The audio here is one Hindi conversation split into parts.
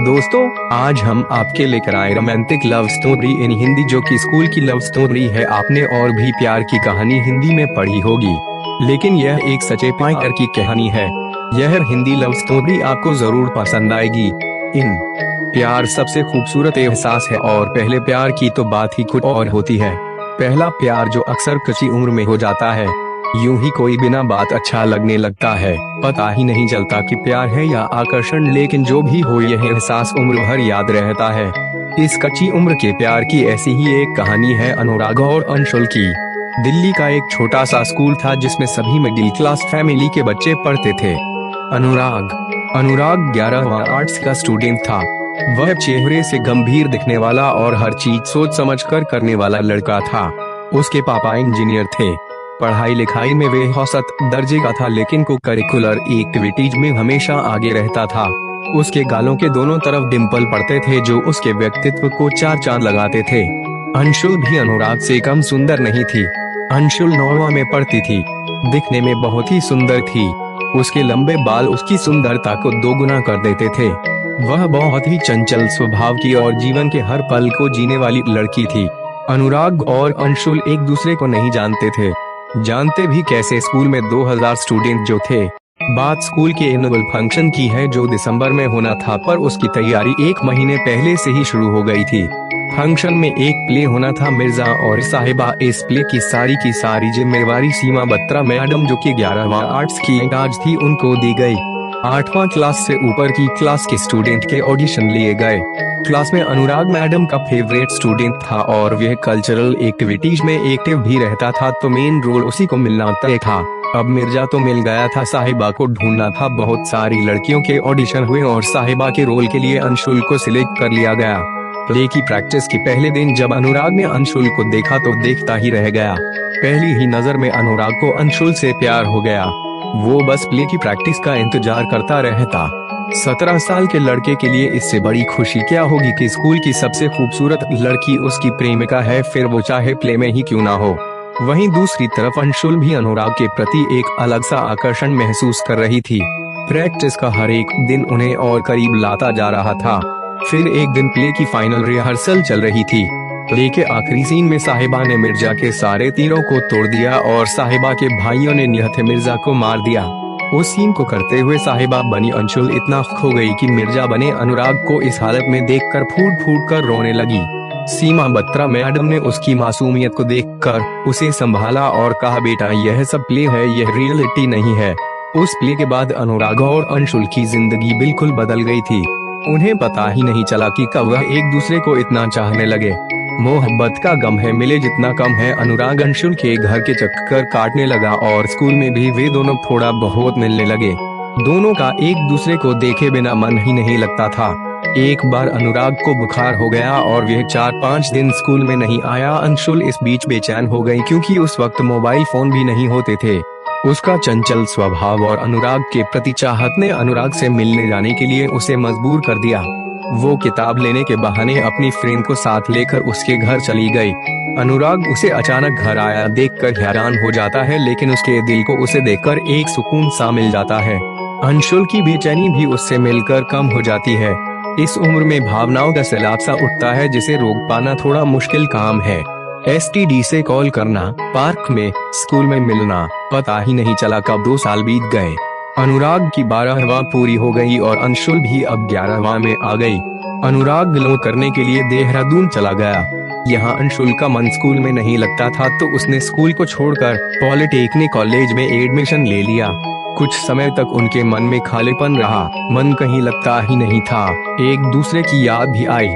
दोस्तों, आज हम आपके लेकर आए romantic love story in Hindi, जो कि स्कूल की लव स्टोरी है। आपने और भी प्यार की कहानी हिंदी में पढ़ी होगी, लेकिन यह एक सच्चे प्यार की कहानी है। यह हिंदी लव स्टोरी आपको जरूर पसंद आएगी। इन प्यार सबसे खूबसूरत एहसास है, और पहले प्यार की तो बात ही कुछ और होती है। पहला प्यार जो अक्सर कच्ची उम्र में हो जाता है, यूं ही कोई बिना बात अच्छा लगने लगता है। पता ही नहीं चलता कि प्यार है या आकर्षण, लेकिन जो भी हो यह एहसास उम्र भर याद रहता है। इस कच्ची उम्र के प्यार की ऐसी ही एक कहानी है अनुराग और अंशुल की। दिल्ली का एक छोटा सा स्कूल था जिसमें सभी मिडिल क्लास फैमिली के बच्चे पढ़ते थे। अनुराग 11वां आर्ट्स का स्टूडेंट था। वह चेहरे से गंभीर दिखने वाला और हर चीज सोच समझ कर करने वाला लड़का था। उसके पापा इंजीनियर थे। पढ़ाई लिखाई में वे औसत दर्जे का था, लेकिन को करिकुलर एक्टिविटीज में हमेशा आगे रहता था। उसके गालों के दोनों तरफ डिम्पल पड़ते थे, जो उसके व्यक्तित्व को चार चांद लगाते थे। अंशुल भी अनुराग से कम सुंदर नहीं थी। अंशुल 9वीं में पढ़ती थी। दिखने में बहुत ही सुंदर थी। उसके लंबे बाल उसकी सुंदरता को दोगुना कर देते थे। वह बहुत ही चंचल स्वभाव की और जीवन के हर पल को जीने वाली लड़की थी। अनुराग और अंशुल एक दूसरे को नहीं जानते थे। जानते भी कैसे, स्कूल में 2000 स्टूडेंट जो थे। बात स्कूल के एनुअल फंक्शन की है जो दिसंबर में होना था, पर उसकी तैयारी 1 महीने पहले से ही शुरू हो गई थी। फंक्शन में एक प्ले होना था, मिर्जा और साहिबा। इस प्ले की सारी जिम्मेवारी सीमा बत्रा मैडम, जो कि 11वां आर्ट्स की इंचार्ज थी, उनको दी गई। 8वां क्लास से ऊपर की क्लास के स्टूडेंट के ऑडिशन लिए गए। क्लास में अनुराग मैडम का फेवरेट स्टूडेंट था और वह कल्चरल एक्टिविटीज में एक्टिव भी रहता था, तो मेन रोल उसी को मिलना तय था। अब मिर्जा तो मिल गया था, साहिबा को ढूंढना था। बहुत सारी लड़कियों के ऑडिशन हुए और साहिबा के रोल के लिए अंशुल को सिलेक्ट कर लिया गया। प्ले की प्रैक्टिस के पहले दिन जब अनुराग ने अंशुल को देखा तो देखता ही रह गया। पहली ही नजर में अनुराग को अंशुल से प्यार हो गया। वो बस प्ले की प्रैक्टिस का इंतजार करता रहता। 17 साल के लड़के के लिए इससे बड़ी खुशी क्या होगी कि स्कूल की सबसे खूबसूरत लड़की उसकी प्रेमिका है, फिर वो चाहे प्ले में ही क्यों ना हो। वहीं दूसरी तरफ अंशुल भी अनुराग के प्रति एक अलग सा आकर्षण महसूस कर रही थी। प्रैक्टिस का हर एक दिन उन्हें और करीब लाता जा रहा था। फिर एक दिन प्ले की फाइनल रिहर्सल चल रही थी। प्ले के आखिरी सीन में साहिबा ने मिर्जा के सारे तीरों को तोड़ दिया और साहिबा के भाइयों ने निहत्थे मिर्जा को मार दिया। उस सीन को करते हुए साहिबा बनी अंशुल इतना खो गई कि मिर्जा बने अनुराग को इस हालत में देखकर फूट फूट कर रोने लगी। सीमा बत्रा मैडम ने उसकी मासूमियत को देखकर उसे संभाला और कहा, बेटा यह सब प्ले है, यह रियलिटी नहीं है। उस प्ले के बाद अनुराग और अंशुल की जिंदगी बिल्कुल बदल गई थी। उन्हें पता ही नहीं चला कि कब वह एक दूसरे को इतना चाहने लगे। मोहब्बत का गम है मिले जितना कम है। अनुराग अंशुल के घर के चक्कर काटने लगा और स्कूल में भी वे दोनों थोड़ा बहुत मिलने लगे। दोनों का एक दूसरे को देखे बिना मन ही नहीं लगता था। एक बार अनुराग को बुखार हो गया और वह 4-5 दिन स्कूल में नहीं आया। अंशुल इस बीच बेचैन हो गई, क्योंकि उस वक्त मोबाइल फोन भी नहीं होते थे। उसका चंचल स्वभाव और अनुराग के प्रति चाहत ने अनुराग से मिलने जाने के लिए उसे मजबूर कर दिया। वो किताब लेने के बहाने अपनी फ्रेंड को साथ लेकर उसके घर चली गई। अनुराग उसे अचानक घर आया देखकर हैरान हो जाता है, लेकिन उसके दिल को उसे देखकर एक सुकून सा मिल जाता है। अंशुल की बेचैनी भी उससे मिलकर कम हो जाती है। इस उम्र में भावनाओं का सैलाब सा उठता है, जिसे रोक पाना थोड़ा मुश्किल काम है। STD से कॉल करना, पार्क में, स्कूल में मिलना, पता ही नहीं चला कब 2 साल बीत गए। अनुराग की 12वां पूरी हो गई और अंशुल भी अब 11वां में आ गई। अनुराग ग्लो करने के लिए देहरादून चला गया। यहाँ अंशुल का मन स्कूल में नहीं लगता था, तो उसने स्कूल को छोड़कर पॉलिटेक्निक कॉलेज में एडमिशन ले लिया। कुछ समय तक उनके मन में खालीपन रहा, मन कहीं लगता ही नहीं था। एक दूसरे की याद भी आई।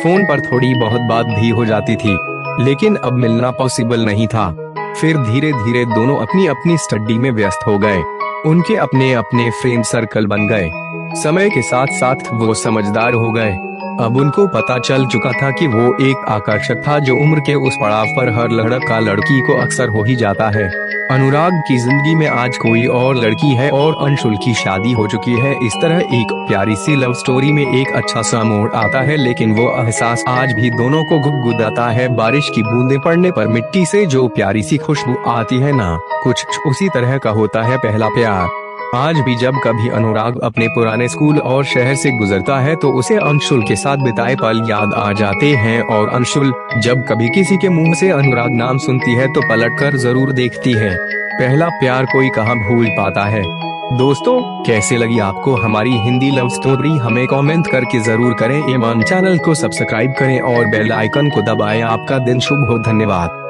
फोन पर थोड़ी बहुत बात भी हो जाती थी, लेकिन अब मिलना पॉसिबल नहीं था। फिर धीरे धीरे दोनों अपनी अपनी स्टडी में व्यस्त हो गए। उनके अपने अपने फ्रेंड सर्कल बन गए। समय के साथ साथ वो समझदार हो गए। अब उनको पता चल चुका था कि वो एक आकर्षक था, जो उम्र के उस पड़ाव पर हर लड़का लड़की को अक्सर हो ही जाता है। अनुराग की जिंदगी में आज कोई और लड़की है और अंशुल की शादी हो चुकी है। इस तरह एक प्यारी सी लव स्टोरी में एक अच्छा सा मोड़ आता है, लेकिन वो एहसास आज भी दोनों को गुदगुदाता है। बारिश की बूंदें पड़ने पर मिट्टी से जो प्यारी सी खुशबू आती है ना, कुछ उसी तरह का होता है पहला प्यार। आज भी जब कभी अनुराग अपने पुराने स्कूल और शहर से गुजरता है तो उसे अंशुल के साथ बिताए पल याद आ जाते हैं, और अंशुल जब कभी किसी के मुंह से अनुराग नाम सुनती है तो पलटकर जरूर देखती है। पहला प्यार कोई कहाँ भूल पाता है। दोस्तों, कैसे लगी आपको हमारी हिंदी लव स्टोरी, हमें कमेंट करके जरूर करें एवं चैनल को सब्सक्राइब करें और बेल आइकन को दबाएं। आपका दिन शुभ हो। धन्यवाद।